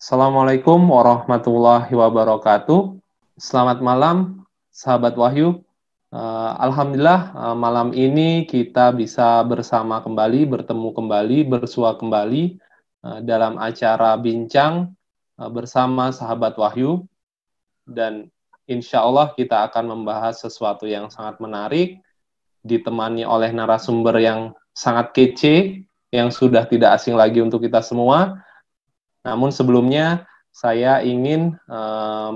Assalamualaikum warahmatullahi wabarakatuh. Selamat malam, sahabat Wahyu. Alhamdulillah, malam ini kita bisa bersama kembali, bertemu kembali, bersua kembali dalam acara bincang bersama sahabat Wahyu. Dan insya Allah kita akan membahas sesuatu yang sangat menarik, ditemani oleh narasumber yang sangat kece, yang sudah tidak asing lagi untuk kita semua. Namun sebelumnya saya ingin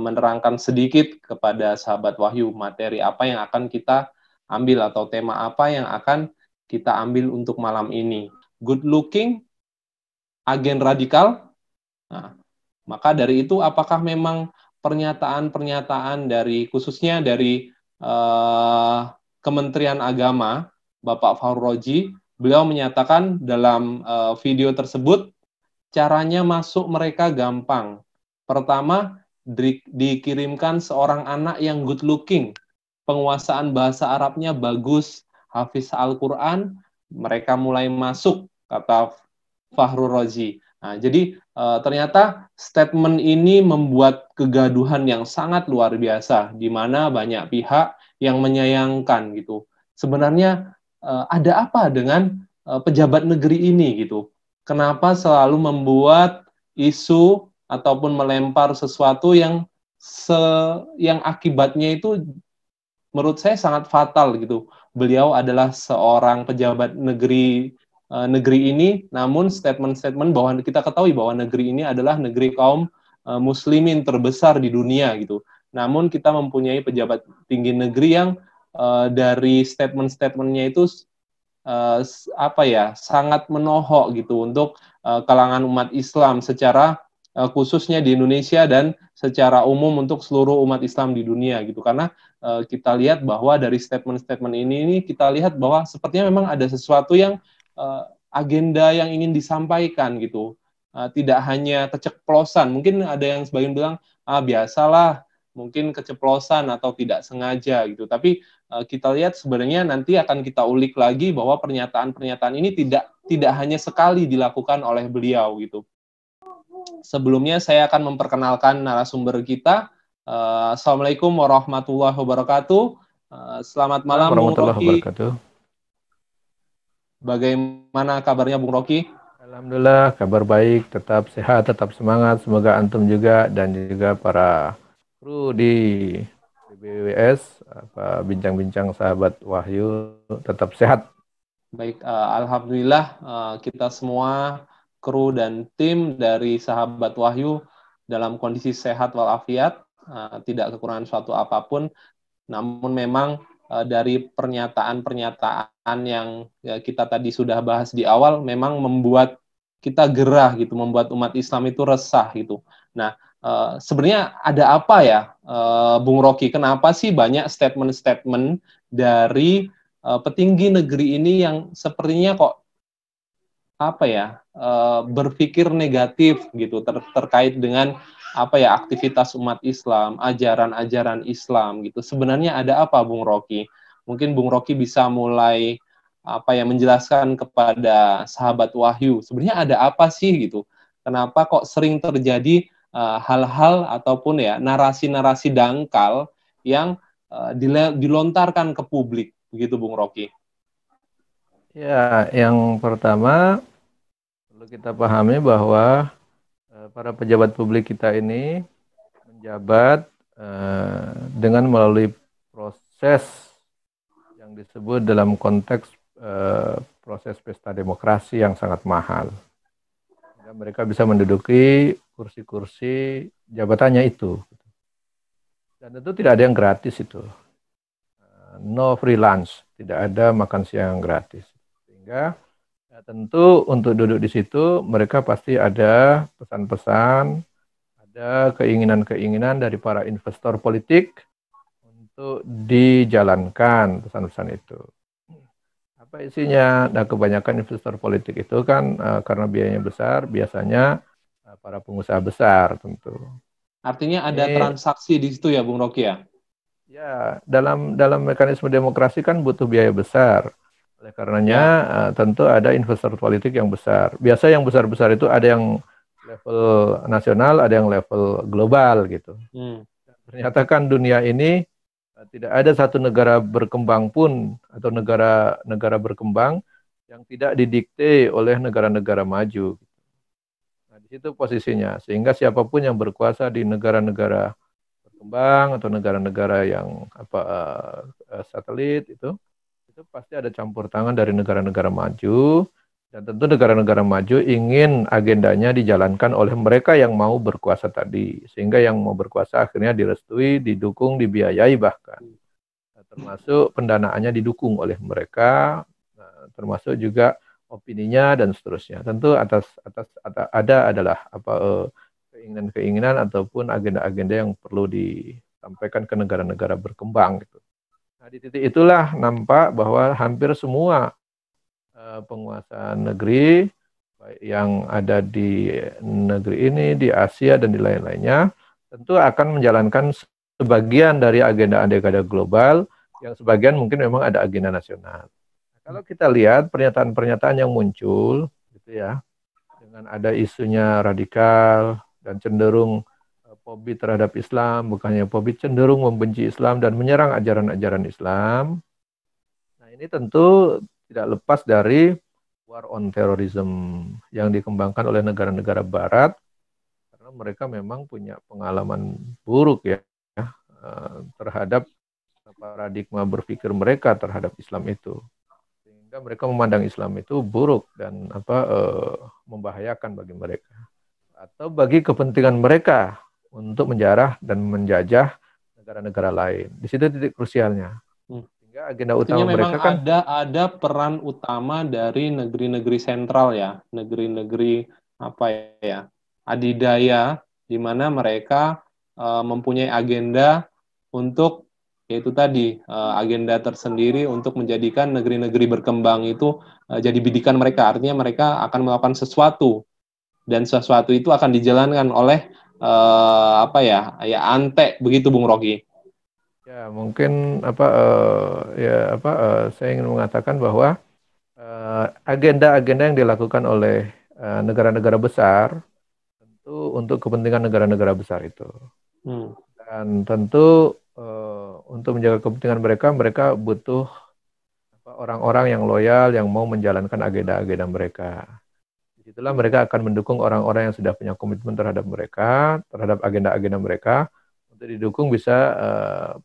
menerangkan sedikit kepada sahabat Wahyu materi apa yang akan kita ambil atau tema apa yang akan kita ambil untuk malam ini. Good looking, agen radikal. Nah, maka dari itu apakah memang pernyataan-pernyataan dari khususnya dari Kementerian Agama Bapak Fahru Roji, beliau menyatakan dalam video tersebut caranya masuk mereka gampang. Pertama, dikirimkan seorang anak yang good looking, penguasaan bahasa Arabnya bagus, hafiz Al-Quran, mereka mulai masuk, kata Fahru Rozi. Nah, jadi ternyata statement ini membuat kegaduhan yang sangat luar biasa, di mana banyak pihak yang menyayangkan gitu. Sebenarnya ada apa dengan pejabat negeri ini gitu? Kenapa selalu membuat isu ataupun melempar sesuatu yang akibatnya itu menurut saya sangat fatal gitu. Beliau adalah seorang pejabat negeri ini, namun statement-statement bahwa kita ketahui bahwa negeri ini adalah negeri kaum muslimin terbesar di dunia gitu. Namun kita mempunyai pejabat tinggi negeri yang dari statement-statementnya itu sangat menohok gitu untuk kalangan umat Islam secara khususnya di Indonesia dan secara umum untuk seluruh umat Islam di dunia gitu. Karena kita lihat bahwa dari statement-statement ini kita lihat bahwa sepertinya memang ada sesuatu yang agenda yang ingin disampaikan gitu. Tidak hanya keceplosan, mungkin ada yang sebagian bilang biasalah, mungkin keceplosan atau tidak sengaja gitu. Tapi kita lihat sebenarnya nanti akan kita ulik lagi bahwa pernyataan-pernyataan ini tidak hanya sekali dilakukan oleh beliau gitu. Sebelumnya saya akan memperkenalkan narasumber kita. Assalamualaikum warahmatullahi wabarakatuh. Selamat malam Bung Rocky. Bagaimana kabarnya Bung Rocky? Alhamdulillah kabar baik, tetap sehat, tetap semangat. Semoga antum juga dan juga para kru di BBWS, bincang-bincang sahabat Wahyu tetap sehat. Baik, alhamdulillah kita semua kru dan tim dari sahabat Wahyu dalam kondisi sehat walafiat, tidak kekurangan suatu apapun. Namun memang dari pernyataan-pernyataan yang kita tadi sudah bahas di awal memang membuat kita gerah gitu, membuat umat Islam itu resah gitu. Nah, sebenarnya ada apa ya, Bung Rocky? Kenapa sih banyak statement-statement dari petinggi negeri ini yang sepertinya kok berpikir negatif gitu terkait dengan aktivitas umat Islam, ajaran-ajaran Islam gitu. Sebenarnya ada apa Bung Rocky? Mungkin Bung Rocky bisa mulai menjelaskan kepada sahabat Wahyu. Sebenarnya ada apa sih gitu? Kenapa kok sering terjadi hal-hal ataupun ya narasi-narasi dangkal yang dilontarkan ke publik begitu Bung Rocky? Ya, yang pertama perlu kita pahami bahwa para pejabat publik kita ini menjabat dengan melalui proses yang disebut dalam konteks proses pesta demokrasi yang sangat mahal. Sehingga mereka bisa menduduki kursi-kursi jabatannya itu. Dan tentu tidak ada yang gratis itu. No free lunch, tidak ada makan siang gratis. Sehingga ya, tentu untuk duduk di situ mereka pasti ada pesan-pesan, ada keinginan-keinginan dari para investor politik untuk dijalankan pesan-pesan itu. Apa isinya? Nah, kebanyakan investor politik itu kan karena biayanya besar, biasanya para pengusaha besar tentu. Artinya ada transaksi di situ ya, Bung Rocky ya? Ya, dalam mekanisme demokrasi kan butuh biaya besar. Oleh karenanya tentu ada investor politik yang besar. Biasa yang besar-besar itu ada yang level nasional, ada yang level global gitu. Ternyata kan dunia ini tidak ada satu negara berkembang pun atau negara berkembang yang tidak didikte oleh negara-negara maju. Nah, di situ posisinya. Sehingga siapapun yang berkuasa di negara-negara berkembang atau negara-negara yang satelit itu pasti ada campur tangan dari negara-negara maju. Dan tentu negara-negara maju ingin agendanya dijalankan oleh mereka yang mau berkuasa tadi. Sehingga yang mau berkuasa akhirnya direstui, didukung, dibiayai bahkan. Nah, termasuk pendanaannya didukung oleh mereka, termasuk juga opininya dan seterusnya. Tentu ada adalah keinginan-keinginan ataupun agenda-agenda yang perlu disampaikan ke negara-negara berkembang gitu. Nah, di titik itulah nampak bahwa hampir semua penguasa negeri baik yang ada di negeri ini, di Asia dan di lain-lainnya, tentu akan menjalankan sebagian dari agenda-agenda global, yang sebagian mungkin memang ada agenda nasional. Kalau kita lihat pernyataan-pernyataan yang muncul, gitu ya, dengan ada isunya radikal dan cenderung fobia terhadap Islam, bukannya fobia, cenderung membenci Islam dan menyerang ajaran-ajaran Islam. Nah, ini tentu tidak lepas dari war on terrorism yang dikembangkan oleh negara-negara Barat, karena mereka memang punya pengalaman buruk ya terhadap paradigma berpikir mereka terhadap Islam itu, sehingga mereka memandang Islam itu buruk dan membahayakan bagi mereka atau bagi kepentingan mereka untuk menjarah dan menjajah negara-negara lain. Di situ titik krusialnya. Agenda Artinya utama memang mereka kan ada peran utama dari negeri-negeri sentral ya, negeri-negeri apa ya, adidaya, di mana mereka mempunyai agenda untuk yaitu tadi agenda tersendiri untuk menjadikan negeri-negeri berkembang itu jadi bidikan mereka. Artinya mereka akan melakukan sesuatu dan sesuatu itu akan dijalankan oleh apa ya ante begitu Bung Rocky. Ya, mungkin saya ingin mengatakan bahwa agenda-agenda yang dilakukan oleh negara-negara besar tentu untuk kepentingan negara-negara besar itu. Dan tentu untuk menjaga kepentingan mereka, mereka butuh orang-orang yang loyal yang mau menjalankan agenda-agenda mereka. Disitulah mereka akan mendukung orang-orang yang sudah punya komitmen terhadap mereka, terhadap agenda-agenda mereka, untuk didukung bisa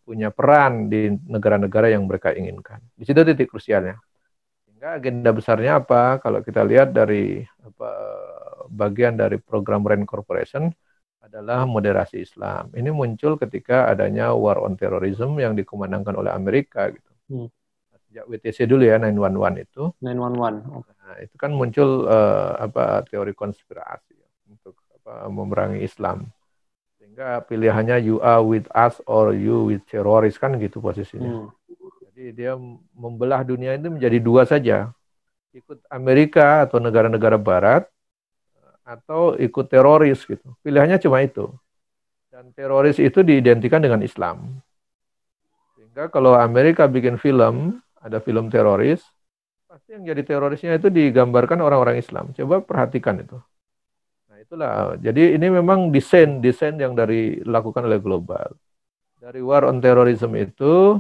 punya peran di negara-negara yang mereka inginkan. Di situ titik krusialnya. Sehingga agenda besarnya apa? Kalau kita lihat dari bagian dari program RAND Corporation adalah moderasi Islam. Ini muncul ketika adanya war on terrorism yang dikumandangkan oleh Amerika gitu. Sejak WTC dulu ya, 911 itu. 911. Nah, itu kan muncul teori konspirasi untuk memerangi Islam. Sehingga pilihannya you are with us or you with terrorist kan gitu posisinya. Jadi dia membelah dunia itu menjadi dua saja. Ikut Amerika atau negara-negara barat atau ikut teroris gitu. Pilihannya cuma itu. Dan teroris itu diidentikan dengan Islam. Sehingga kalau Amerika bikin film, ada film teroris, pasti yang jadi terorisnya itu digambarkan orang-orang Islam. Coba perhatikan itu. Itulah. Jadi ini memang desain yang dilakukan oleh global. Dari war on terrorism itu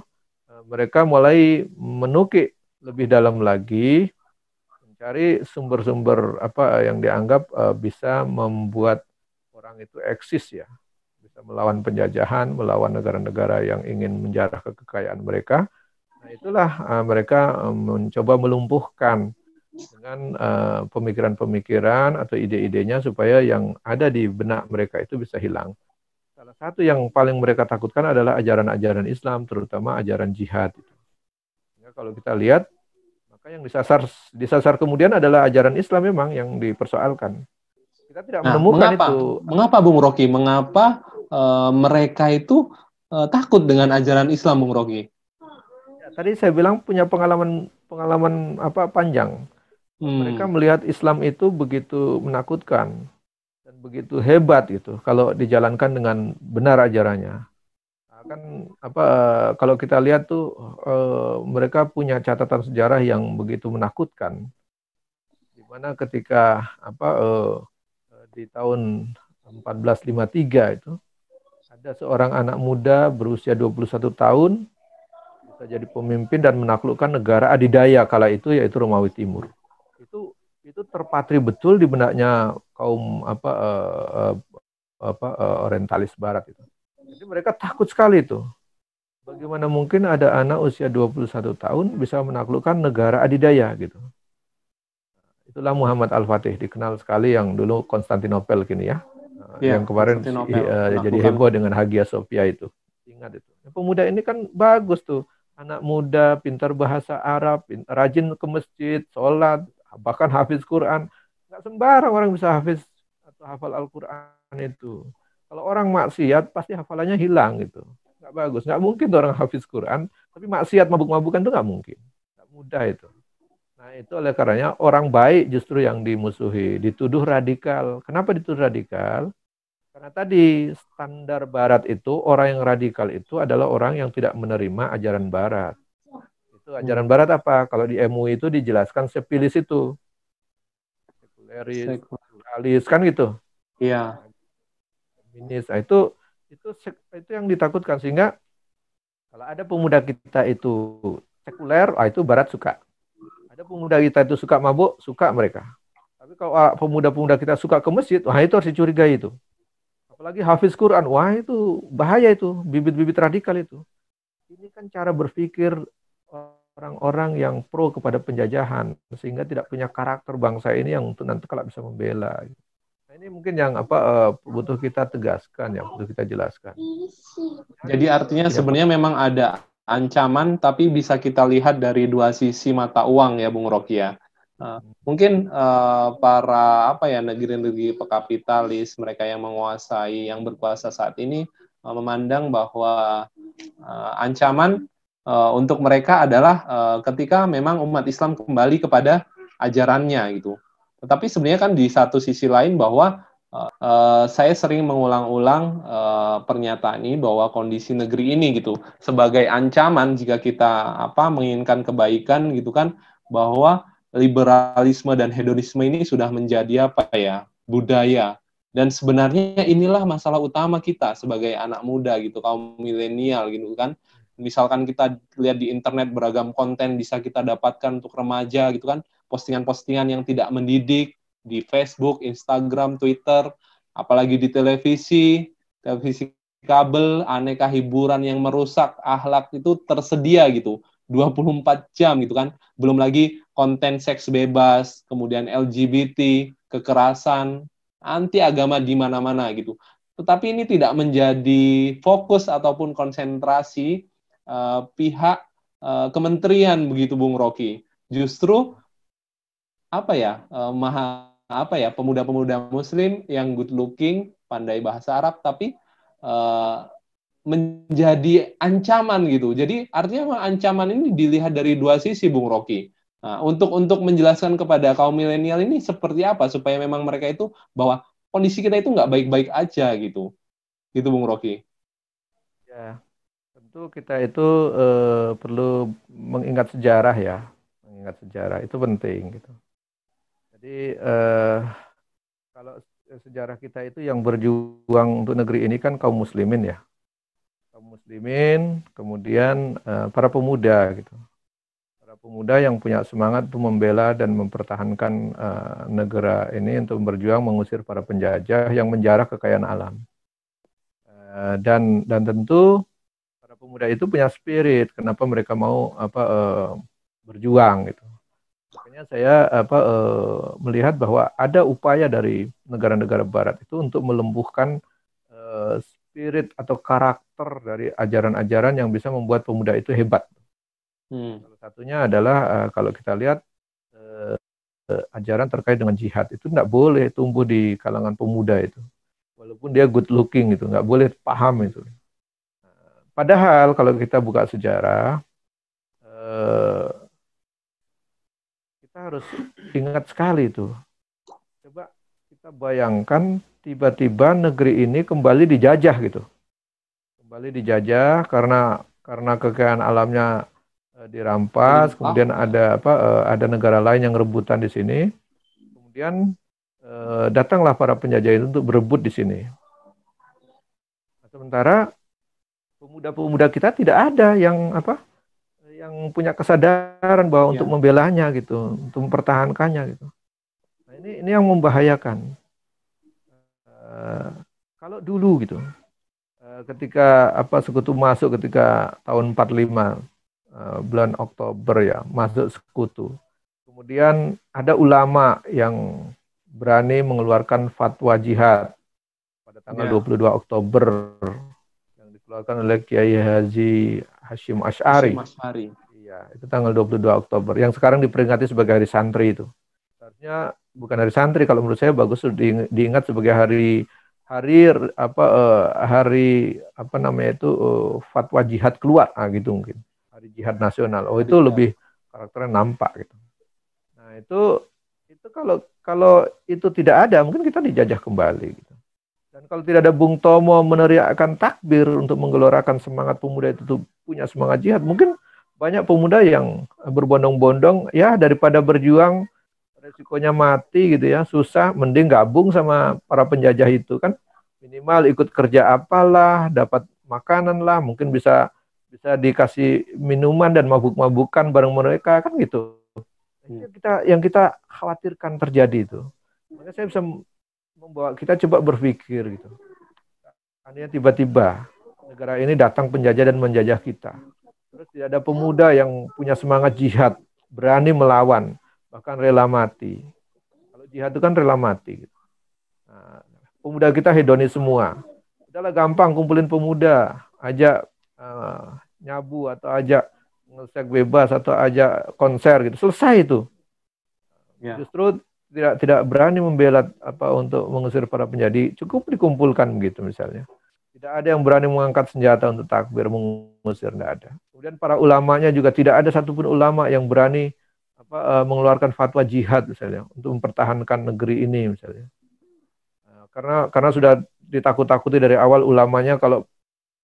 mereka mulai menukik lebih dalam lagi, mencari sumber-sumber apa yang dianggap bisa membuat orang itu eksis ya, bisa melawan penjajahan, melawan negara-negara yang ingin menjarah kekayaan mereka. Nah, itulah mereka mencoba melumpuhkan dengan pemikiran-pemikiran atau ide-idenya supaya yang ada di benak mereka itu bisa hilang. Salah satu yang paling mereka takutkan adalah ajaran-ajaran Islam, terutama ajaran jihad. Ya, kalau kita lihat, maka yang disasar kemudian adalah ajaran Islam memang yang dipersoalkan. Kita tidak menemukan mengapa? itu. Mengapa Bung Rocky? Mengapa mereka itu takut dengan ajaran Islam, Bung Rocky? Ya, tadi saya bilang punya pengalaman panjang. Mereka melihat Islam itu begitu menakutkan dan begitu hebat gitu kalau dijalankan dengan benar ajarannya. Kalau kita lihat tuh mereka punya catatan sejarah yang begitu menakutkan, di mana ketika di tahun 1453 itu ada seorang anak muda berusia 21 tahun bisa jadi pemimpin dan menaklukkan negara adidaya kala itu, yaitu Romawi Timur. Itu terpatri betul di benaknya kaum orientalis barat itu. Jadi mereka takut sekali itu. Bagaimana mungkin ada anak usia 21 tahun bisa menaklukkan negara adidaya gitu. Itulah Muhammad Al-Fatih, dikenal sekali yang dulu Konstantinopel kini ya. Ya, Yang kemarin jadi heboh dengan Hagia Sophia itu. Ingat itu. Pemuda ini kan bagus tuh. Anak muda, pintar bahasa Arab, rajin ke masjid, sholat, bahkan hafiz Quran. Nggak sembarang orang bisa hafiz atau hafal Al-Quran itu. Kalau orang maksiat pasti hafalannya hilang gitu. Nggak bagus. Nggak mungkin tuh orang hafiz Quran, tapi maksiat mabuk-mabukan itu nggak mungkin. Nggak mudah itu. Nah itu oleh karenanya orang baik justru yang dimusuhi, dituduh radikal. Kenapa dituduh radikal? Karena tadi standar Barat itu, orang yang radikal itu adalah orang yang tidak menerima ajaran Barat. Itu ajaran Barat apa? Kalau di MUI itu dijelaskan sepilis itu. Sekuleris, pluralis, kan gitu. Iya. Feminis. Nah, itu yang ditakutkan. Sehingga kalau ada pemuda kita itu sekuler, itu Barat suka. Ada pemuda kita itu suka mabuk, suka mereka. Tapi kalau pemuda-pemuda kita suka ke masjid, wah itu harus dicurigai itu. Apalagi hafiz Quran, wah itu bahaya itu, bibit-bibit radikal itu. Ini kan cara berpikir orang-orang yang pro kepada penjajahan, sehingga tidak punya karakter bangsa ini yang untuk nanti kalau bisa membela. Nah, ini mungkin yang butuh kita tegaskan, ya, butuh kita jelaskan. Jadi artinya sebenarnya memang ada ancaman, tapi bisa kita lihat dari dua sisi mata uang ya, Bung Rocky ya. Mungkin para negeri-negeri pekapitalis, mereka yang menguasai, yang berkuasa saat ini memandang bahwa ancaman untuk mereka adalah ketika memang umat Islam kembali kepada ajarannya gitu. Tetapi sebenarnya kan di satu sisi lain bahwa saya sering mengulang-ulang pernyataan ini bahwa kondisi negeri ini gitu sebagai ancaman jika kita menginginkan kebaikan gitu kan, bahwa liberalisme dan hedonisme ini sudah menjadi budaya, dan sebenarnya inilah masalah utama kita sebagai anak muda gitu, kaum milenial gitu kan. Misalkan kita lihat di internet beragam konten bisa kita dapatkan untuk remaja gitu kan, postingan-postingan yang tidak mendidik di Facebook, Instagram, Twitter, apalagi di televisi kabel, aneka hiburan yang merusak akhlak itu tersedia gitu 24 jam gitu kan. Belum lagi konten seks bebas, kemudian LGBT, kekerasan, anti agama di mana-mana gitu. Tetapi ini tidak menjadi fokus ataupun konsentrasi pihak kementerian begitu, Bung Rocky. Justru pemuda-pemuda Muslim yang good looking, pandai bahasa Arab, tapi menjadi ancaman gitu. Jadi artinya ancaman ini dilihat dari dua sisi, Bung Rocky. Nah, untuk menjelaskan kepada kaum milenial ini seperti apa supaya memang mereka itu bahwa kondisi kita itu nggak baik-baik aja gitu, gitu Bung Rocky. Ya, tentu kita itu perlu mengingat sejarah ya, mengingat sejarah itu penting gitu. Jadi kalau sejarah kita itu yang berjuang untuk negeri ini kan kaum muslimin ya. Kaum muslimin, kemudian para pemuda gitu. Para pemuda yang punya semangat untuk membela dan mempertahankan negara ini untuk berjuang mengusir para penjajah yang menjarah kekayaan alam. Dan tentu para pemuda itu punya spirit, kenapa mereka mau berjuang gitu. Makanya saya melihat bahwa ada upaya dari negara-negara barat itu untuk melumpuhkan spirit atau karakter dari ajaran-ajaran yang bisa membuat pemuda itu hebat. Salah satunya adalah kalau kita lihat ajaran terkait dengan jihad itu tidak boleh tumbuh di kalangan pemuda itu, walaupun dia good looking itu nggak boleh paham itu. Padahal kalau kita buka sejarah, kita harus ingat sekali itu. Coba kita bayangkan tiba-tiba negeri ini kembali dijajah gitu. Kembali dijajah karena kekayaan alamnya dirampas, kemudian ada negara lain yang rebutan di sini. Kemudian datanglah para penjajah itu untuk berebut di sini. Sementara pemuda-pemuda kita tidak ada yang punya kesadaran bahwa untuk membelanya gitu, untuk mempertahankannya gitu. Nah, ini yang membahayakan. Kalau dulu gitu, ketika sekutu masuk ketika tahun 45 bulan Oktober ya, masuk sekutu. Kemudian ada ulama yang berani mengeluarkan fatwa jihad pada tanggal 22 Oktober yang dikeluarkan oleh Kiai Haji Hashim Asy'ari. Iya, itu tanggal 22 Oktober yang sekarang diperingati sebagai hari santri itu. Seharusnya bukan hari santri, kalau menurut saya bagus diingat sebagai hari fatwa jihad keluar, gitu mungkin. Hari jihad nasional. Oh, itu lebih karakternya nampak gitu. Nah, itu kalau itu tidak ada, mungkin kita dijajah kembali gitu. Dan kalau tidak ada Bung Tomo meneriakkan takbir untuk menggelorakan semangat pemuda itu punya semangat jihad, mungkin banyak pemuda yang berbondong-bondong ya, daripada berjuang resikonya mati gitu ya, susah, mending gabung sama para penjajah itu kan, minimal ikut kerja apalah, dapat makanan lah, mungkin bisa dikasih minuman dan mabuk-mabukan bareng mereka kan gitu. Yang kita khawatirkan terjadi itu. Makanya saya bisa membawa kita coba berpikir gitu. Hanya tiba-tiba negara ini datang penjajah dan menjajah kita. Terus tidak ada pemuda yang punya semangat jihad, berani melawan, bahkan rela mati. Kalau jihad itu kan rela mati. Gitu. Nah, pemuda kita hedonis semua. Udahlah gampang kumpulin pemuda, ajak nyabu atau ajak ngesek bebas atau ajak konser gitu, selesai itu. Justru tidak berani membela untuk mengusir para penjadi, cukup dikumpulkan begitu misalnya. Tidak ada yang berani mengangkat senjata untuk takbir mengusir, tidak ada. Kemudian para ulamanya juga tidak ada satupun ulama yang berani mengeluarkan fatwa jihad misalnya untuk mempertahankan negeri ini misalnya. Karena sudah ditakut-takuti dari awal ulamanya, kalau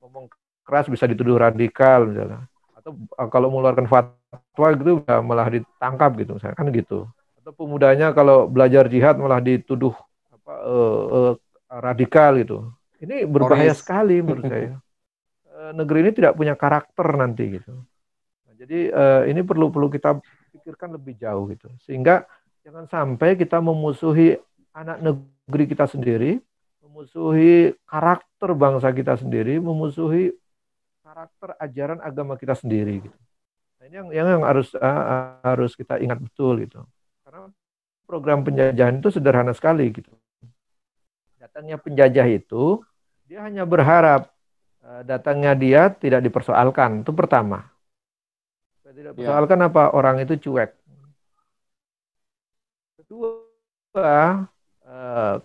ngomong keras bisa dituduh radikal misalnya. Atau kalau mengeluarkan fatwa gitu malah ditangkap gitu misalnya, kan gitu. Atau pemudanya kalau belajar jihad malah dituduh radikal gitu. Ini berbahaya sekali menurut saya. Negeri ini tidak punya karakter nanti gitu. Nah, jadi ini perlu kita pikirkan lebih jauh gitu. Sehingga jangan sampai kita memusuhi anak negeri kita sendiri, memusuhi karakter bangsa kita sendiri, memusuhi karakter ajaran agama kita sendiri gitu. Nah, ini yang harus kita ingat betul gitu. Karena program penjajahan itu sederhana sekali gitu. Datangnya penjajah itu dia hanya berharap datangnya dia tidak dipersoalkan, itu pertama. Tidak dipersoalkan apa orang itu cuek. Kedua,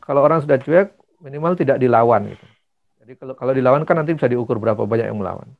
kalau orang sudah cuek minimal tidak dilawan gitu. Jadi kalau dilawan kan nanti bisa diukur berapa banyak yang melawan.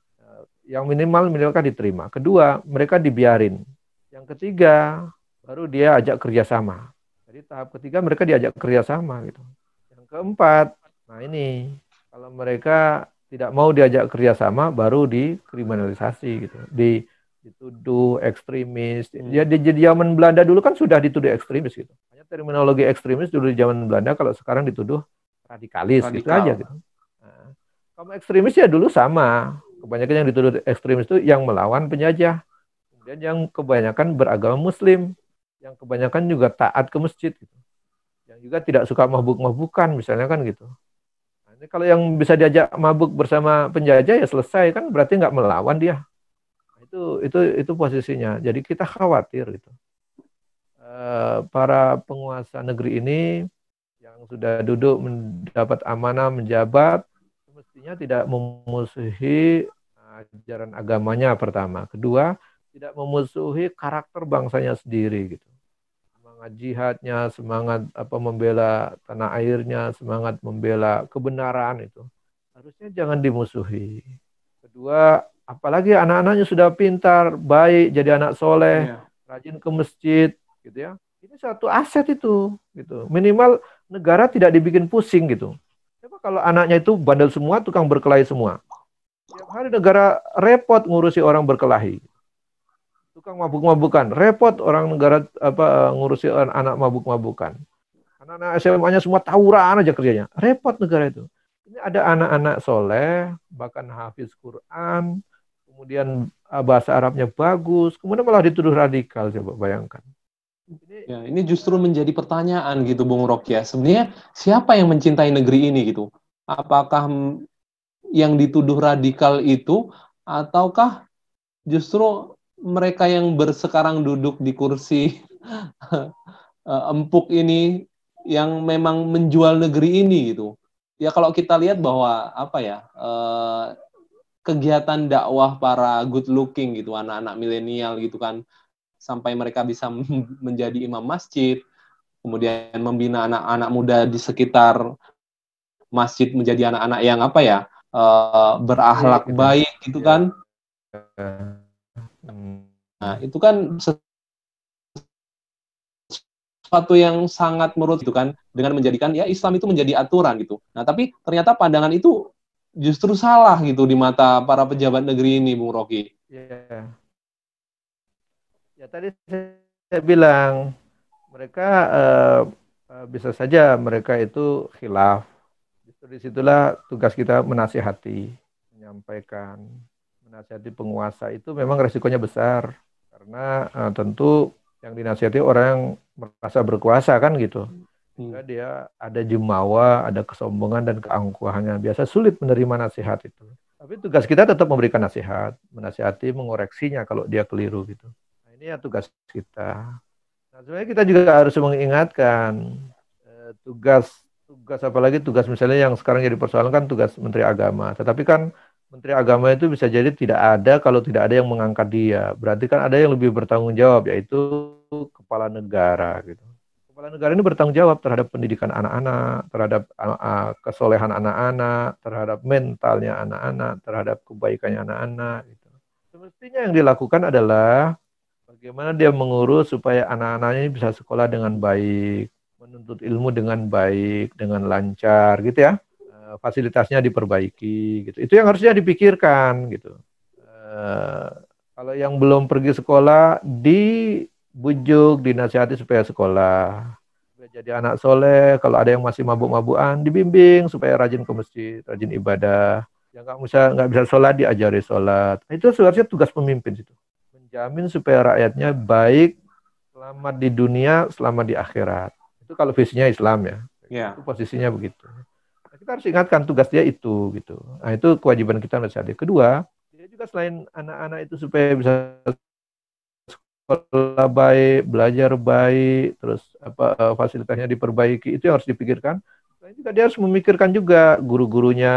Yang minimal kan diterima. Kedua, mereka dibiarin. Yang ketiga, baru dia ajak kerjasama. Jadi tahap ketiga mereka diajak kerjasama gitu. Yang keempat, nah ini kalau mereka tidak mau diajak kerjasama, baru dikriminalisasi gitu, dituduh ekstremis. Ya di zaman Belanda dulu kan sudah dituduh ekstremis gitu. Hanya terminologi ekstremis dulu di zaman Belanda, kalau sekarang dituduh radikalis gitu aja gitu. Nah, kalau ekstremis ya dulu sama. Kebanyakan yang dituduh ekstremis itu yang melawan penjajah. Kemudian yang kebanyakan beragama Muslim, yang kebanyakan juga taat ke masjid gitu. Yang juga tidak suka mabuk-mabukan misalnya kan gitu. Nah, ini kalau yang bisa diajak mabuk bersama penjajah ya selesai kan, berarti nggak melawan dia. Nah, itu posisinya. Jadi kita khawatir gitu. Para penguasa negeri ini yang sudah duduk mendapat amanah menjabat mestinya tidak memusuhi ajaran agamanya pertama. Kedua, tidak memusuhi karakter bangsanya sendiri gitu. Semangat jihadnya, semangat membela tanah airnya, semangat membela kebenaran itu harusnya jangan dimusuhi. Kedua, apalagi anak-anaknya sudah pintar, baik, jadi anak soleh, rajin ke masjid gitu ya. Ini satu aset itu gitu. Minimal negara tidak dibikin pusing gitu. Coba kalau anaknya itu bandel semua, tukang berkelahi semua. Tiap hari negara repot ngurusi orang berkelahi. Tukang mabuk-mabukan, repot orang negara ngurusi anak mabuk-mabukan. Anak-anak SMA-nya semua tawuran aja kerjanya. Repot negara itu. Ini ada anak-anak soleh, bahkan hafiz Quran, kemudian bahasa Arabnya bagus, kemudian malah dituduh radikal, coba bayangkan. Ya, ini justru menjadi pertanyaan gitu, Bung Rocky ya. Sebenarnya siapa yang mencintai negeri ini gitu? Apakah yang dituduh radikal itu, ataukah justru mereka yang sekarang duduk di kursi empuk ini yang memang menjual negeri ini gitu? Ya kalau kita lihat bahwa apa ya, kegiatan dakwah para good looking gitu, anak-anak milenial gitu kan, sampai mereka bisa menjadi imam masjid, kemudian membina anak-anak muda di sekitar masjid menjadi anak-anak yang apa ya, berakhlak Gitu. baik gitu Ya. kan. Nah itu kan sesuatu yang sangat menurut gitu kan, dengan menjadikan ya Islam itu menjadi aturan gitu. Nah tapi ternyata pandangan itu justru salah gitu di mata para pejabat negeri ini, Bung Rocky. Ya. Ya tadi saya bilang mereka bisa saja mereka itu khilaf. Justru disitulah tugas kita menasihati, menyampaikan, menasihati penguasa itu memang resikonya besar karena tentu yang dinasihati orang yang merasa berkuasa kan gitu. Sehingga dia ada jumawa, ada kesombongan dan keangkuhannya. Biasa sulit menerima nasihat itu. Tapi tugas kita tetap memberikan nasihat, menasihati, mengoreksinya kalau dia keliru gitu. Nah, ini ya tugas kita. Nah, sebenarnya kita juga harus mengingatkan tugas tugas apalagi tugas misalnya yang sekarang jadi persoalan kan tugas Menteri Agama. Tetapi kan Menteri Agama itu bisa jadi tidak ada kalau tidak ada yang mengangkat dia. Berarti kan ada yang lebih bertanggung jawab yaitu kepala negara gitu. Kepala negara ini bertanggung jawab terhadap pendidikan anak-anak, terhadap kesolehan anak-anak, terhadap mentalnya anak-anak, terhadap kebaikannya anak-anak gitu. Semestinya yang dilakukan adalah bagaimana dia mengurus supaya anak-anaknya ini bisa sekolah dengan baik, menuntut ilmu dengan baik, dengan lancar gitu ya. Fasilitasnya diperbaiki gitu. Itu yang harusnya dipikirkan gitu. Kalau yang belum pergi sekolah dibujuk, dinasihati supaya sekolah. Supaya jadi anak soleh, kalau ada yang masih mabuk-mabukan dibimbing supaya rajin ke masjid, rajin ibadah. Yang nggak bisa sholat diajari sholat. Nah, itu seharusnya tugas pemimpin itu. Menjamin supaya rakyatnya baik selamat di dunia, selamat di akhirat. Itu kalau visinya Islam ya. Ya. Itu posisinya begitu. Nah, kita harus ingatkan tugas dia itu gitu. Nah, itu kewajiban kita nasihati. Kedua, dia juga selain anak-anak itu supaya bisa sekolah baik, belajar baik, terus fasilitasnya diperbaiki, itu yang harus dipikirkan. Selain juga dia harus memikirkan juga guru-gurunya,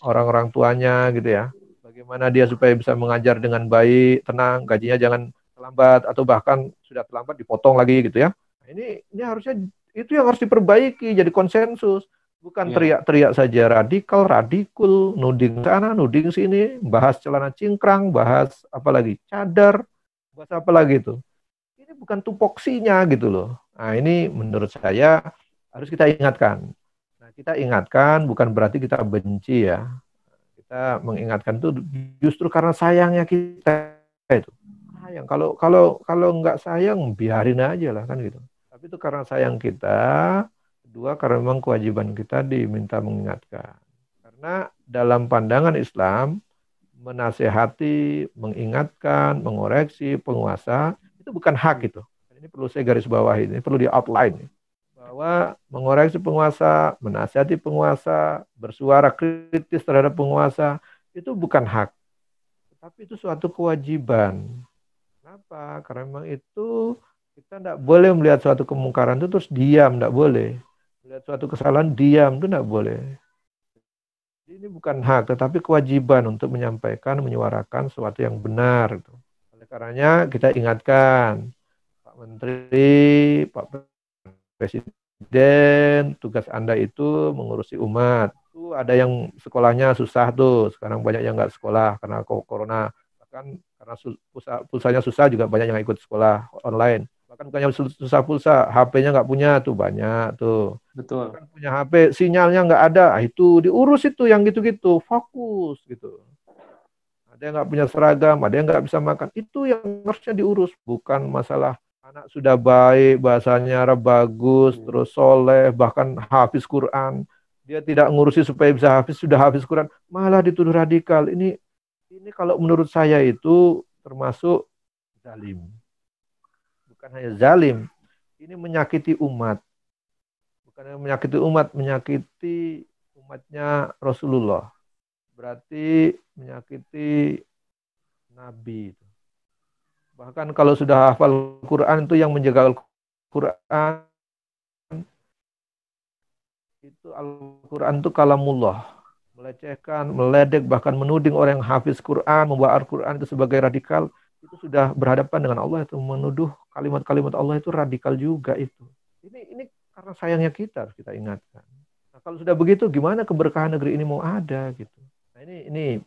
orang-orang tuanya gitu ya. Bagaimana dia supaya bisa mengajar dengan baik, tenang, gajinya jangan terlambat atau bahkan sudah terlambat dipotong lagi gitu ya. Nah, ini harusnya itu yang harus diperbaiki jadi konsensus. Bukan teriak-teriak saja radikal, radikul, nuding sana, nuding sini, bahas celana cingkrang, bahas apalagi cadar, bahas apa lagi itu. Ini bukan tupoksinya gitu loh. Nah ini menurut saya harus kita ingatkan. Nah kita ingatkan bukan berarti kita benci ya. Kita mengingatkan itu justru karena sayangnya kita itu. Sayang. Kalau nggak sayang biarin aja lah kan gitu. Tapi itu karena sayang kita. Kedua, karena memang kewajiban kita diminta mengingatkan. Karena dalam pandangan Islam, menasehati, mengingatkan, mengoreksi penguasa, itu bukan hak itu. Ini perlu saya garis bawahi, ini perlu di outline. Bahwa mengoreksi penguasa, menasehati penguasa, bersuara kritis terhadap penguasa, itu bukan hak. Tapi itu suatu kewajiban. Kenapa? Karena memang itu kita tidak boleh melihat suatu kemungkaran itu terus diam, tidak boleh. Melihat suatu kesalahan diam itu tidak boleh. Ini bukan hak, tetapi kewajiban untuk menyampaikan, menyuarakan sesuatu yang benar. Oleh karenanya kita ingatkan Pak Menteri, Pak Presiden, tugas Anda itu mengurusi umat. Itu ada yang sekolahnya susah tuh, sekarang banyak yang nggak sekolah karena corona. Bahkan karena pulsanya susah juga banyak yang ikut sekolah online. Bahkan bukannya susah pulsa, HP-nya nggak punya tuh banyak tuh. Betul. Bahkan punya HP, sinyalnya nggak ada, itu diurus itu yang gitu-gitu, fokus gitu. Ada yang nggak punya seragam, ada yang nggak bisa makan, itu yang harusnya diurus, bukan masalah anak sudah baik, bahasanya Arab bagus, terus soleh, bahkan hafiz Quran. Dia tidak ngurusi supaya bisa hafiz, sudah hafiz Quran, malah dituduh radikal. Ini kalau menurut saya itu termasuk zalim. Bukan hanya zalim, ini menyakiti umat. Bukan hanya menyakiti umat, menyakiti umatnya Rasulullah. Berarti menyakiti Nabi. Bahkan kalau sudah hafal Quran itu yang menjaga Al-Quran itu Al-Quran itu kalamullah. Melecehkan, meledek, bahkan menuding orang yang hafiz Quran, membawa Al-Quran itu sebagai radikal, itu sudah berhadapan dengan Allah, itu menuduh kalimat-kalimat Allah itu radikal juga itu. Ini karena sayangnya kita harus kita ingatkan. Nah, kalau sudah begitu gimana keberkahan negeri ini mau ada gitu. Nah, ini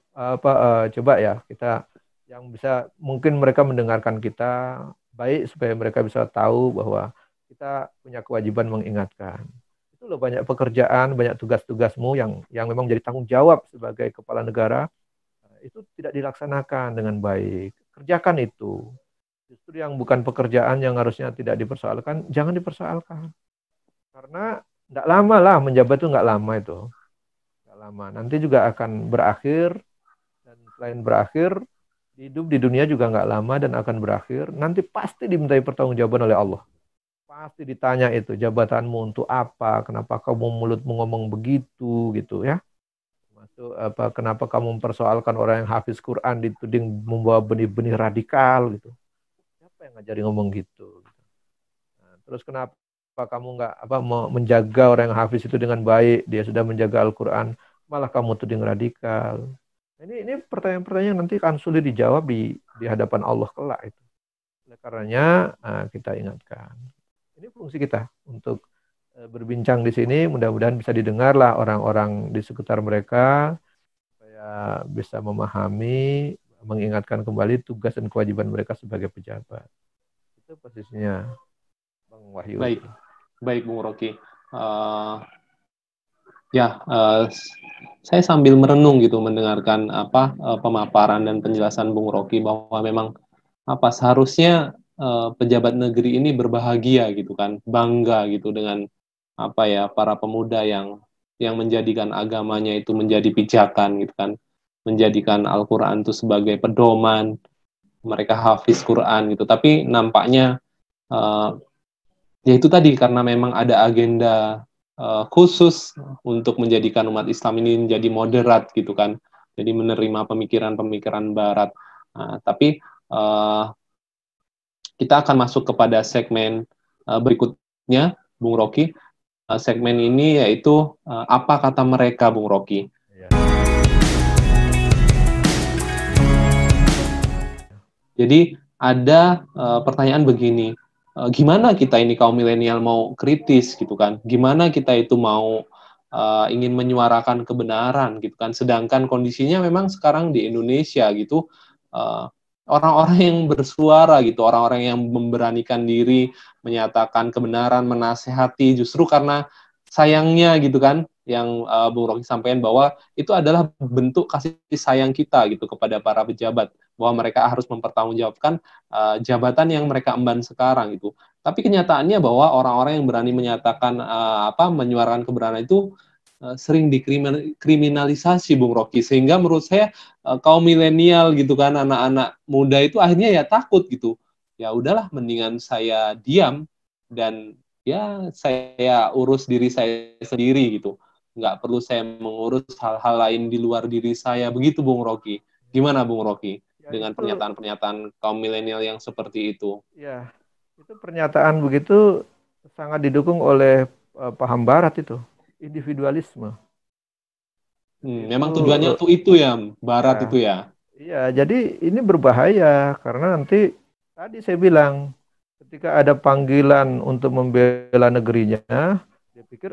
coba ya kita yang bisa mungkin mereka mendengarkan kita baik supaya mereka bisa tahu bahwa kita punya kewajiban mengingatkan. Itu loh banyak pekerjaan, banyak tugas-tugasmu yang memang jadi tanggung jawab sebagai kepala negara itu tidak dilaksanakan dengan baik. Kerjakan itu. Justru yang bukan pekerjaan yang harusnya tidak dipersoalkan, jangan dipersoalkan. Karena tidak lama lah menjabat itu nggak lama itu. Nggak lama. Nanti juga akan berakhir dan selain berakhir hidup di dunia juga nggak lama dan akan berakhir. Nanti pasti dimintai pertanggungjawaban oleh Allah. Pasti ditanya itu, jabatanmu untuk apa? Kenapa kamu mulutmu ngomong begitu gitu ya? Masuk apa? Kenapa kamu mempersoalkan orang yang hafiz Quran dituding membawa benih-benih radikal gitu? Siapa yang ngajarin ngomong gitu? Nah, terus kenapa kamu nggak menjaga orang yang hafiz itu dengan baik? Dia sudah menjaga Al-Quran, malah kamu tuding radikal. Ini pertanyaan-pertanyaan nanti akan sulit dijawab di hadapan Allah kelak itu. Oleh karenanya kita ingatkan. Ini fungsi kita untuk berbincang di sini. Mudah-mudahan bisa didengarlah orang-orang di sekitar mereka supaya bisa memahami, mengingatkan kembali tugas dan kewajiban mereka sebagai pejabat. Itu posisinya, Bang Wahyu. Baik, Bung Rocky. Saya sambil merenung gitu mendengarkan pemaparan dan penjelasan Bung Rocky bahwa memang seharusnya pejabat negeri ini berbahagia gitu kan, bangga gitu dengan para pemuda yang menjadikan agamanya itu menjadi pijakan gitu kan, menjadikan Al-Quran itu sebagai pedoman, mereka hafiz Quran gitu. Tapi nampaknya ya itu tadi karena memang ada agenda khusus untuk menjadikan umat Islam ini menjadi moderat gitu kan, jadi menerima pemikiran-pemikiran Barat. Tapi kita akan masuk kepada segmen berikutnya, Bung Rocky. Segmen ini yaitu apa kata mereka, Bung Rocky. Jadi ada pertanyaan begini. Gimana kita ini kaum milenial mau kritis gitu kan? Gimana kita itu mau ingin menyuarakan kebenaran gitu kan? Sedangkan kondisinya memang sekarang di Indonesia gitu orang-orang yang bersuara gitu, orang-orang yang memberanikan diri menyatakan kebenaran, menasehati justru karena sayangnya gitu kan, yang Bung Rocky sampaikan bahwa itu adalah bentuk kasih sayang kita gitu kepada para pejabat, bahwa mereka harus mempertanggungjawabkan jabatan yang mereka emban sekarang itu. Tapi kenyataannya bahwa orang-orang yang berani menyatakan menyuarakan kebenaran itu sering dikriminalisasi, Bung Rocky, sehingga menurut saya kaum milenial gitu kan, anak-anak muda itu akhirnya ya takut gitu. Ya udahlah, mendingan saya diam dan ya saya urus diri saya sendiri gitu. Nggak perlu saya mengurus hal-hal lain di luar diri saya. Begitu, Bung Rocky. Gimana, Bung Rocky, dengan pernyataan-pernyataan kaum milenial yang seperti itu? Ya, itu pernyataan begitu sangat didukung oleh paham Barat itu, individualisme. Memang tujuannya untuk itu ya, Barat ya. Itu ya. Iya, jadi ini berbahaya karena nanti tadi saya bilang ketika ada panggilan untuk membela negerinya, dia pikir,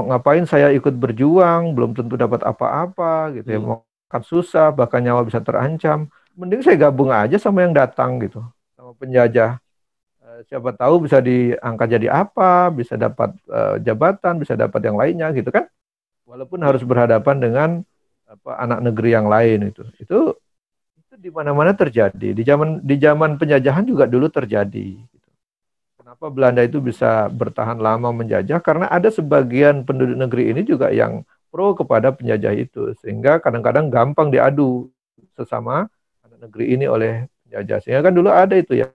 ngapain saya ikut berjuang, belum tentu dapat apa-apa gitu ya, makan susah, bahkan nyawa bisa terancam. Mending saya gabung aja sama yang datang gitu, sama penjajah. Siapa tahu bisa diangkat jadi apa, bisa dapat jabatan, bisa dapat yang lainnya gitu kan. Walaupun harus berhadapan dengan anak negeri yang lain itu di mana-mana terjadi. Di zaman penjajahan juga dulu terjadi. Kenapa Belanda itu bisa bertahan lama menjajah? Karena ada sebagian penduduk negeri ini juga yang pro kepada penjajah itu, sehingga kadang-kadang gampang diadu sesama anak negeri ini oleh penjajah. Sehingga kan dulu ada itu ya,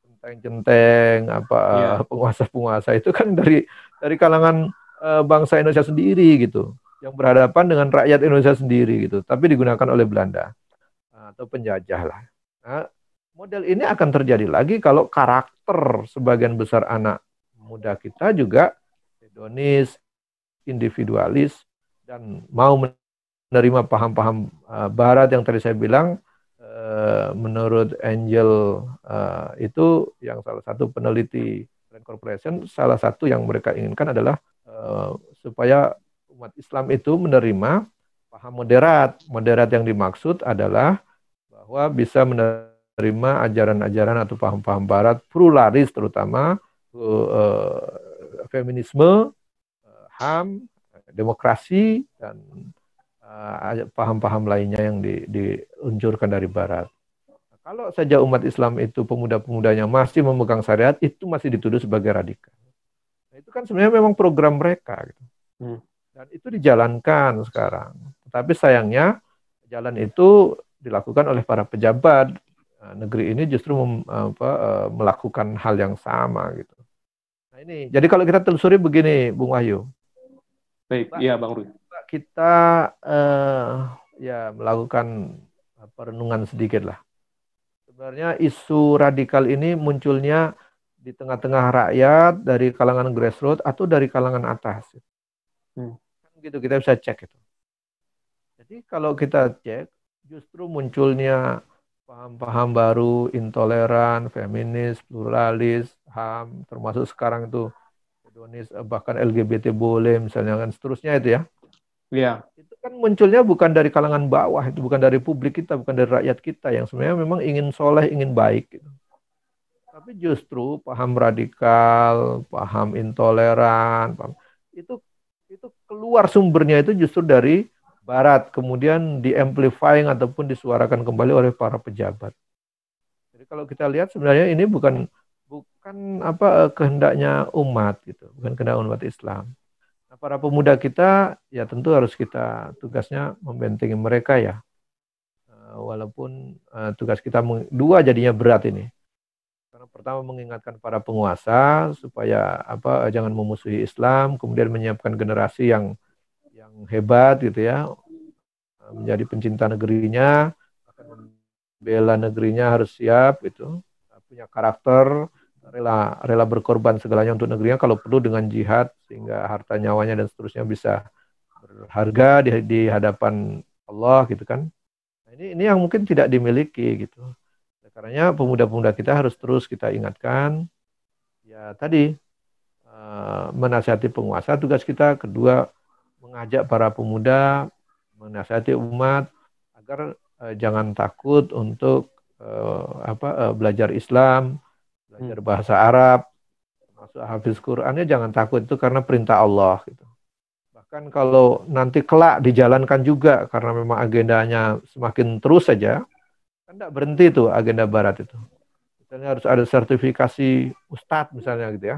centeng-centeng apa Ya, penguasa-penguasa itu kan dari kalangan bangsa Indonesia sendiri gitu, yang berhadapan dengan rakyat Indonesia sendiri gitu, tapi digunakan oleh Belanda atau penjajah lah. Nah, model ini akan terjadi lagi kalau karakter sebagian besar anak muda kita juga hedonis, individualis, dan mau menerima paham-paham Barat yang tadi saya bilang. Menurut Angel itu yang salah satu peneliti Rand Corporation, salah satu yang mereka inginkan adalah supaya umat Islam itu menerima paham moderat. Moderat yang dimaksud adalah bahwa bisa menerima ajaran-ajaran atau paham-paham Barat pluralis, terutama feminisme, HAM, demokrasi, dan paham-paham lainnya yang diluncurkan dari Barat. Kalau saja umat Islam itu pemuda-pemudanya masih memegang syariat, itu masih dituduh sebagai radikal. Nah, itu kan sebenarnya memang program mereka, gitu. Dan itu dijalankan sekarang. Tetapi sayangnya jalan itu dilakukan oleh para pejabat negeri ini justru melakukan hal yang sama, gitu. Nah ini, jadi kalau kita telusuri begini, Bung Wahyu. baik, iya Bang Rui. Kita ya melakukan perenungan sedikit lah. Sebenarnya isu radikal ini munculnya di tengah-tengah rakyat, dari kalangan grassroots atau dari kalangan atas. Gitu kita bisa cek itu. Jadi kalau kita cek, justru munculnya paham-paham baru, intoleran, feminis, pluralis, HAM, termasuk sekarang itu hedonis, bahkan LGBT boleh misalnya, kan seterusnya itu ya. Iya. Itu kan munculnya bukan dari kalangan bawah, itu bukan dari publik kita, bukan dari rakyat kita yang sebenarnya memang ingin soleh, ingin baik gitu. Tapi justru paham radikal, paham intoleran, itu keluar sumbernya itu justru dari Barat, kemudian di-amplifying ataupun disuarakan kembali oleh para pejabat. Jadi kalau kita lihat sebenarnya ini bukan kehendaknya umat gitu, bukan kehendak umat Islam. Nah, para pemuda kita ya tentu harus kita tugasnya membentengi mereka ya. Walaupun tugas kita dua jadinya berat ini. Karena pertama mengingatkan para penguasa supaya jangan memusuhi Islam, kemudian menyiapkan generasi yang hebat gitu ya, menjadi pencinta negerinya, akan membela negerinya, harus siap gitu, punya karakter, rela berkorban segalanya untuk negerinya, kalau perlu dengan jihad, sehingga harta nyawanya dan seterusnya bisa berharga di hadapan Allah gitu kan. Nah, ini yang mungkin tidak dimiliki gitu. Karena pemuda-pemuda kita harus terus kita ingatkan ya tadi, menasihati penguasa tugas kita, kedua mengajak para pemuda, menasihati umat agar jangan takut untuk belajar Islam, belajar bahasa Arab, termasuk hafiz Qurannya jangan takut, itu karena perintah Allah gitu. Bahkan kalau nanti kelak dijalankan juga karena memang agendanya semakin terus saja, kan tidak berhenti tuh agenda Barat itu. Misalnya harus ada sertifikasi Ustadz misalnya gitu ya.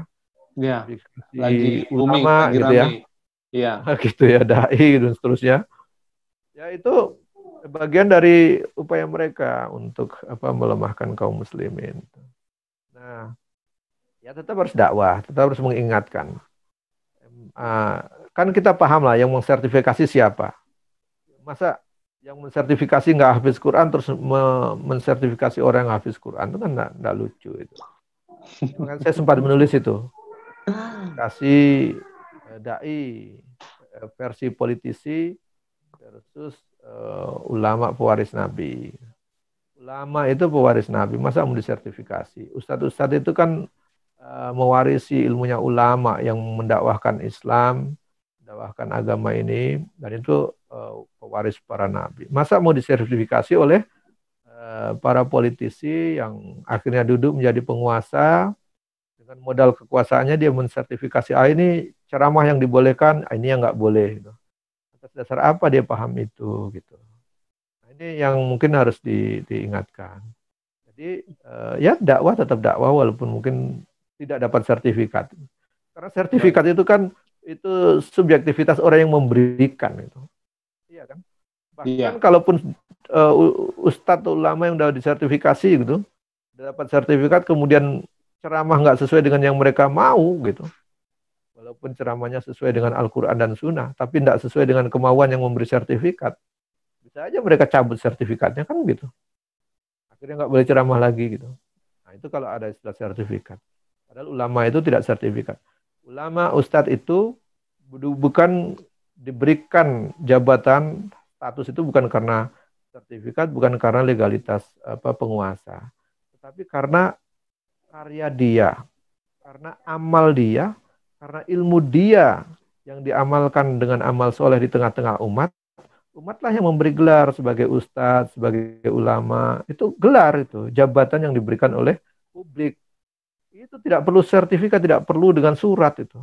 Ya, Lagi booming, ulama lagi gitu rame. ya. Iya. Gitu ya, dai dan seterusnya. Ya itu bagian dari upaya mereka untuk melemahkan kaum muslimin. Nah, ya tetap harus dakwah, tetap harus mengingatkan. Kan kita paham lah yang mensertifikasi siapa. Masa yang mensertifikasi nggak hafiz Quran terus mensertifikasi orang yang hafiz Quran, itu kan nggak lucu itu. Makanya saya sempat menulis itu. Kasih dai versi politisi versus ulama pewaris Nabi. Ulama itu pewaris Nabi, masa mau disertifikasi? Ustadz-ustadz itu kan mewarisi ilmunya ulama yang mendakwahkan Islam, mendakwahkan agama ini, dan itu pewaris para nabi. Masa mau disertifikasi oleh para politisi yang akhirnya duduk menjadi penguasa, dengan modal kekuasaannya dia mensertifikasi, ini ceramah yang dibolehkan, ini yang nggak boleh. Gitu. Atas dasar apa dia paham itu? Gitu. Nah, ini yang mungkin harus diingatkan. Jadi ya dakwah tetap dakwah walaupun mungkin tidak dapat sertifikat. Karena Baik. sertifikat itu kan itu subjektivitas orang yang memberikan itu. Iya kan? Bahkan Iya, kalaupun ustadz atau ulama yang udah disertifikasi gitu, udah dapat sertifikat kemudian ceramah nggak sesuai dengan yang mereka mau gitu. Walaupun ceramahnya sesuai dengan Al-Quran dan Sunnah, tapi tidak sesuai dengan kemauan yang memberi sertifikat, bisa aja mereka cabut sertifikatnya kan gitu. Akhirnya nggak boleh ceramah lagi gitu. Nah itu kalau ada istilah sertifikat. Padahal ulama itu tidak sertifikat. Ulama, ustadz itu bukan diberikan jabatan status itu bukan karena sertifikat, bukan karena legalitas penguasa, tetapi karena karya dia, karena amal dia, karena ilmu dia yang diamalkan dengan amal soleh di tengah-tengah umat. Umatlah yang memberi gelar sebagai ustadz, sebagai ulama. Itu gelar itu, jabatan yang diberikan oleh publik. Itu tidak perlu sertifikat, tidak perlu dengan surat itu.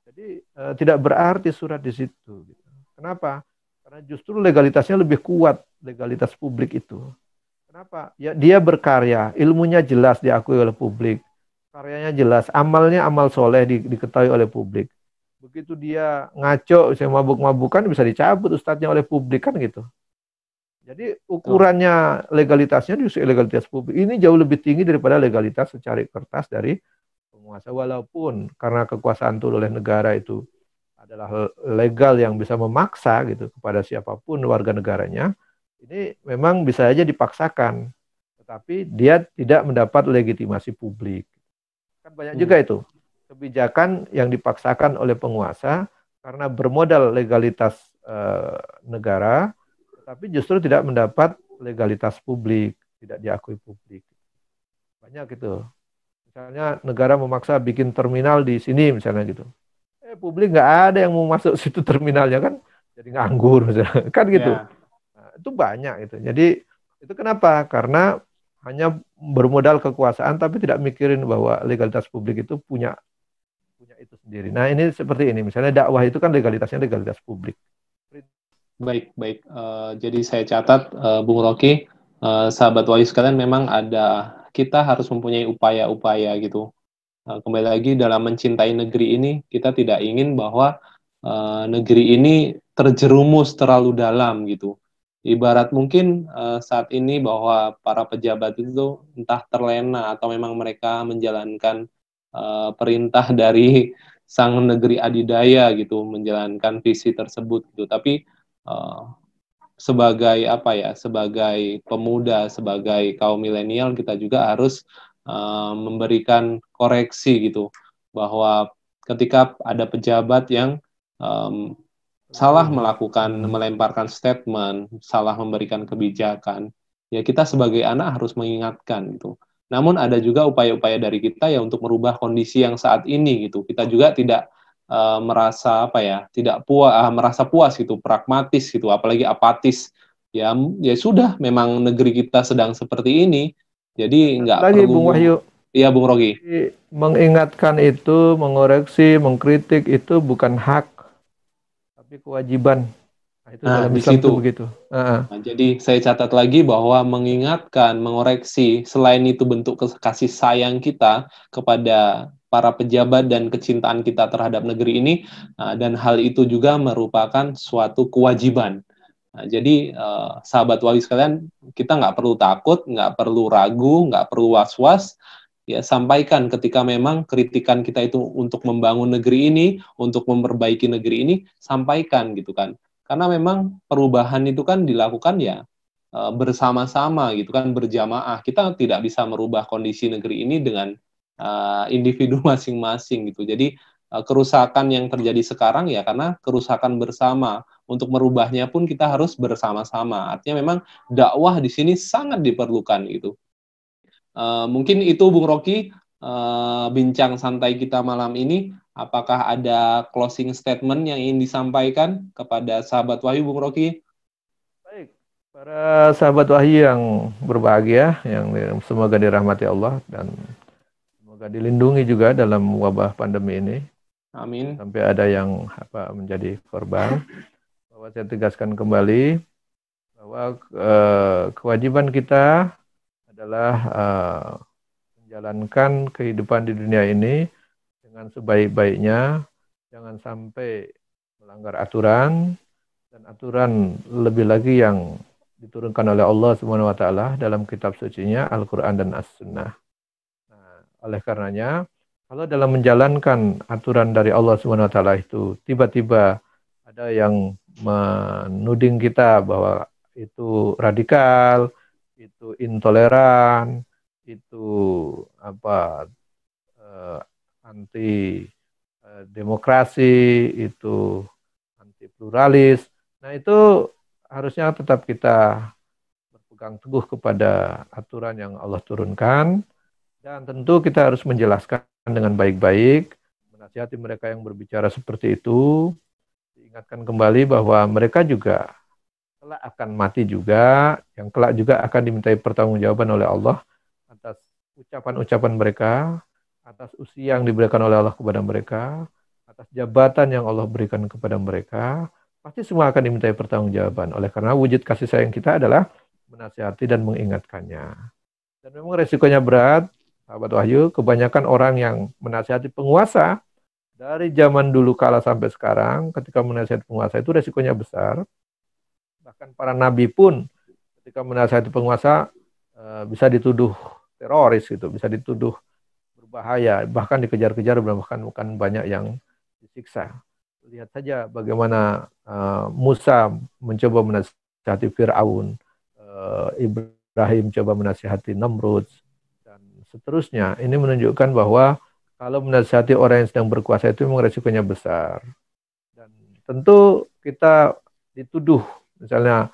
Jadi tidak berarti surat di situ. Gitu. Kenapa? Karena justru legalitasnya lebih kuat, legalitas publik itu. Kenapa? Ya dia berkarya, ilmunya jelas diakui oleh publik, karyanya jelas, amalnya amal soleh diketahui oleh publik. Begitu dia ngaco, saya mabuk-mabukan bisa dicabut ustadznya oleh publik kan gitu. Jadi betul. ukurannya legalitasnya justru legalitas publik ini jauh lebih tinggi daripada legalitas secari kertas dari penguasa. Walaupun karena kekuasaan turun oleh negara itu adalah legal yang bisa memaksa gitu kepada siapapun warga negaranya, ini memang bisa saja dipaksakan, tetapi dia tidak mendapat legitimasi publik. Kan banyak Hmm. juga itu kebijakan yang dipaksakan oleh penguasa karena bermodal legalitas negara, tetapi justru tidak mendapat legalitas publik, tidak diakui publik. Banyak itu. Misalnya negara memaksa bikin terminal di sini misalnya gitu. Publik nggak ada yang mau masuk situ terminalnya kan, jadi nganggur misalnya. Kan gitu. Ya, Nah, itu banyak itu. Jadi itu kenapa? Karena hanya bermodal kekuasaan tapi tidak mikirin bahwa legalitas publik itu punya punya itu sendiri. Nah, ini seperti ini. Misalnya dakwah itu kan legalitasnya legalitas publik. baik, baik. Jadi saya catat, Bung Rocky, sahabat Wahyu sekalian, memang kita harus mempunyai upaya-upaya gitu. Kembali lagi dalam mencintai negeri ini, kita tidak ingin bahwa negeri ini terjerumus terlalu dalam gitu. Ibarat mungkin saat ini bahwa para pejabat itu entah terlena atau memang mereka menjalankan perintah dari sang negeri adidaya gitu, menjalankan visi tersebut gitu. Tapi eh, sebagai apa ya, sebagai pemuda, sebagai kaum milenial, kita juga harus memberikan koreksi gitu, bahwa ketika ada pejabat yang um, salah Lalu, melakukan, melemparkan statement, salah memberikan kebijakan, ya kita sebagai anak harus mengingatkan gitu. Namun ada juga upaya-upaya dari kita ya untuk merubah kondisi yang saat ini gitu. Kita juga tidak merasa apa ya, tidak merasa puas gitu, pragmatis gitu, apalagi apatis. Ya, ya sudah, memang negeri kita sedang seperti ini, jadi satu nggak lagi Bung perlu. Wahyu, Ya, Bung Rogi. mengingatkan itu, mengoreksi, mengkritik itu bukan hak, tapi kewajiban. Nah, itu Nah, dalam di Islam situ. itu begitu. Nah, jadi saya catat lagi bahwa mengingatkan, mengoreksi, selain itu bentuk kasih sayang kita kepada para pejabat dan kecintaan kita terhadap negeri ini, dan hal itu juga merupakan suatu kewajiban. Nah, jadi sahabat wali sekalian, kita nggak perlu takut, nggak perlu ragu, nggak perlu was-was. Ya, sampaikan ketika memang kritikan kita itu untuk membangun negeri ini, untuk memperbaiki negeri ini, sampaikan gitu kan. Karena memang perubahan itu kan dilakukan ya bersama-sama gitu kan, berjamaah. Kita tidak bisa merubah kondisi negeri ini dengan individu masing-masing gitu. Jadi kerusakan yang terjadi sekarang ya karena kerusakan bersama. Untuk merubahnya pun kita harus bersama-sama. Artinya memang dakwah di sini sangat diperlukan gitu. Mungkin itu Bung Rocky, bincang santai kita malam ini. Apakah ada closing statement yang ingin disampaikan kepada sahabat Wahyu, Bung Rocky? Baik, para sahabat Wahyu yang berbahagia, yang semoga dirahmati Allah dan semoga dilindungi juga dalam wabah pandemi ini. Amin. Sampai ada yang menjadi korban. Bahwa saya tegaskan kembali bahwa kewajiban kita adalah menjalankan kehidupan di dunia ini dengan sebaik-baiknya, jangan sampai melanggar aturan, dan aturan lebih lagi yang diturunkan oleh Allah Subhanahu wa taala dalam kitab sucinya Al-Qur'an dan As-Sunnah. Nah, oleh karenanya, kalau dalam menjalankan aturan dari Allah Subhanahu wa taala itu tiba-tiba ada yang menuding kita bahwa itu radikal, itu intoleran, itu apa anti demokrasi, itu anti pluralis. Nah, itu harusnya tetap kita berpegang teguh kepada aturan yang Allah turunkan, dan tentu kita harus menjelaskan dengan baik-baik, menasihati mereka yang berbicara seperti itu, diingatkan kembali bahwa mereka juga kelak akan mati juga, yang kelak juga akan dimintai pertanggungjawaban oleh Allah atas ucapan-ucapan mereka, atas usia yang diberikan oleh Allah kepada mereka, atas jabatan yang Allah berikan kepada mereka, pasti semua akan dimintai pertanggungjawaban. Oleh karena wujud kasih sayang kita adalah menasihati dan mengingatkannya. Dan memang resikonya berat, sahabat Wahyu, kebanyakan orang yang menasihati penguasa dari zaman dulu kala sampai sekarang, ketika menasihati penguasa itu resikonya besar. Bahkan para nabi pun ketika menasihati penguasa bisa dituduh teroris gitu, bisa dituduh berbahaya, bahkan dikejar-kejar, bahkan bukan banyak yang disiksa. Lihat saja bagaimana Musa mencoba menasihati Fir'aun, Ibrahim coba menasihati Namrud, dan seterusnya. Ini menunjukkan bahwa kalau menasihati orang yang sedang berkuasa itu memang resikonya besar. Dan tentu kita dituduh, misalnya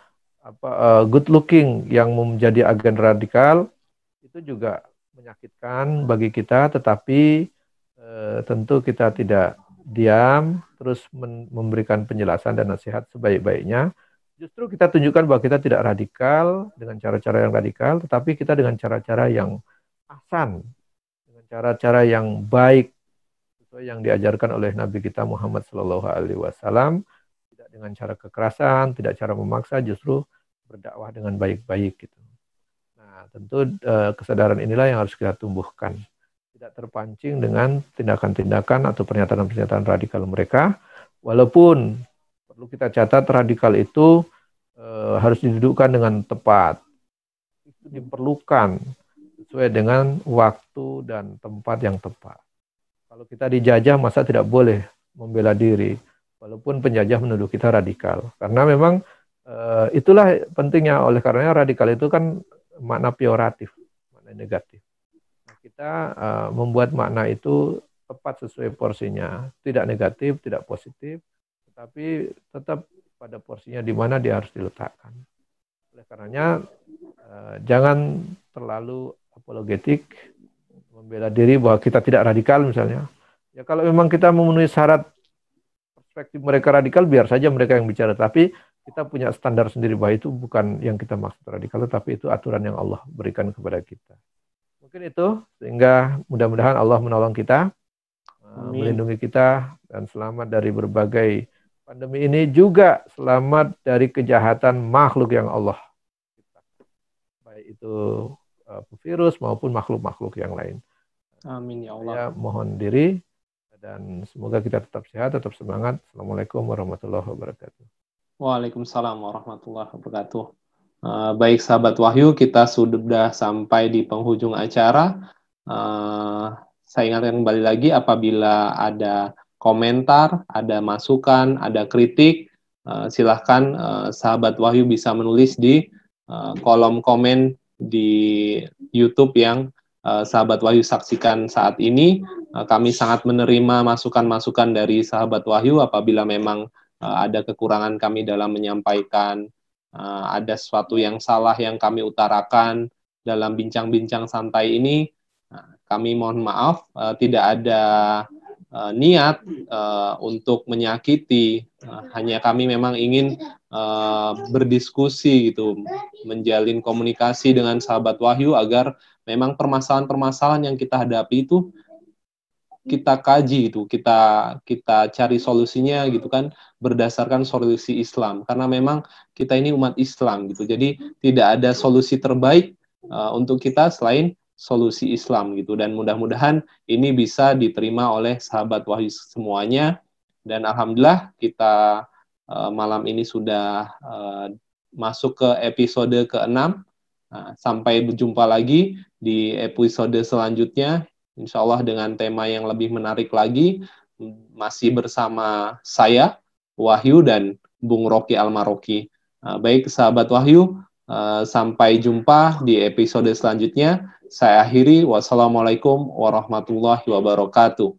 good looking yang menjadi agen radikal, itu juga menyakitkan bagi kita, tetapi tentu kita tidak diam, terus memberikan penjelasan dan nasihat sebaik-baiknya. Justru kita tunjukkan bahwa kita tidak radikal dengan cara-cara yang radikal, tetapi kita dengan cara-cara yang ahsan, dengan cara-cara yang baik, sesuai yang diajarkan oleh Nabi kita Muhammad SAW, tidak dengan cara kekerasan, tidak cara memaksa, justru berdakwah dengan baik-baik gitu. Nah, tentu kesadaran inilah yang harus kita tumbuhkan. Tidak terpancing dengan tindakan-tindakan atau pernyataan-pernyataan radikal mereka, walaupun perlu kita catat radikal itu harus didudukkan dengan tepat. Itu diperlukan sesuai dengan waktu dan tempat yang tepat. Kalau kita dijajah, masa tidak boleh membela diri, walaupun penjajah menuduh kita radikal. Karena memang itulah pentingnya, oleh karenanya radikal itu kan makna peyoratif, makna negatif. Nah, kita membuat makna itu tepat sesuai porsinya, tidak negatif, tidak positif, tetapi tetap pada porsinya di mana dia harus diletakkan. Oleh karenanya jangan terlalu apologetik, membela diri bahwa kita tidak radikal misalnya. Ya kalau memang kita memenuhi syarat perspektif mereka radikal, biar saja mereka yang bicara, tapi kita punya standar sendiri bahwa itu bukan yang kita maksud radikal, tapi itu aturan yang Allah berikan kepada kita. Mungkin itu, sehingga mudah-mudahan Allah menolong kita, melindungi kita, dan selamat dari berbagai pandemi ini, juga selamat dari kejahatan makhluk yang Allah ciptakan, baik itu virus maupun makhluk-makhluk yang lain. Amin ya Allah. Saya mohon diri, dan semoga kita tetap sehat, tetap semangat. Assalamualaikum warahmatullahi wabarakatuh. Waalaikumsalam warahmatullahi wabarakatuh. Baik sahabat Wahyu, kita sudah sampai di penghujung acara. Saya ingatkan kembali lagi, apabila ada komentar, ada masukan, ada kritik, silahkan sahabat Wahyu bisa menulis di kolom komen di YouTube yang sahabat Wahyu saksikan saat ini. Kami sangat menerima masukan-masukan dari sahabat Wahyu. Apabila memang ada kekurangan kami dalam menyampaikan, ada sesuatu yang salah yang kami utarakan dalam bincang-bincang santai ini, kami mohon maaf. Tidak ada niat untuk menyakiti, hanya kami memang ingin berdiskusi gitu, menjalin komunikasi dengan sahabat Wahyu agar memang permasalahan-permasalahan yang kita hadapi itu kita kaji itu, kita cari solusinya gitu kan, berdasarkan solusi Islam, karena memang kita ini umat Islam gitu. Jadi tidak ada solusi terbaik untuk kita selain solusi Islam gitu. Dan mudah-mudahan ini bisa diterima oleh sahabat Wahyu semuanya. Dan alhamdulillah kita malam ini sudah masuk ke episode ke-6. Sampai berjumpa lagi di episode selanjutnya, insya Allah dengan tema yang lebih menarik lagi, masih bersama saya, Wahyu, dan Bung Rocky Almaroki. Baik sahabat Wahyu, sampai jumpa di episode selanjutnya. Saya akhiri, wassalamualaikum warahmatullahi wabarakatuh.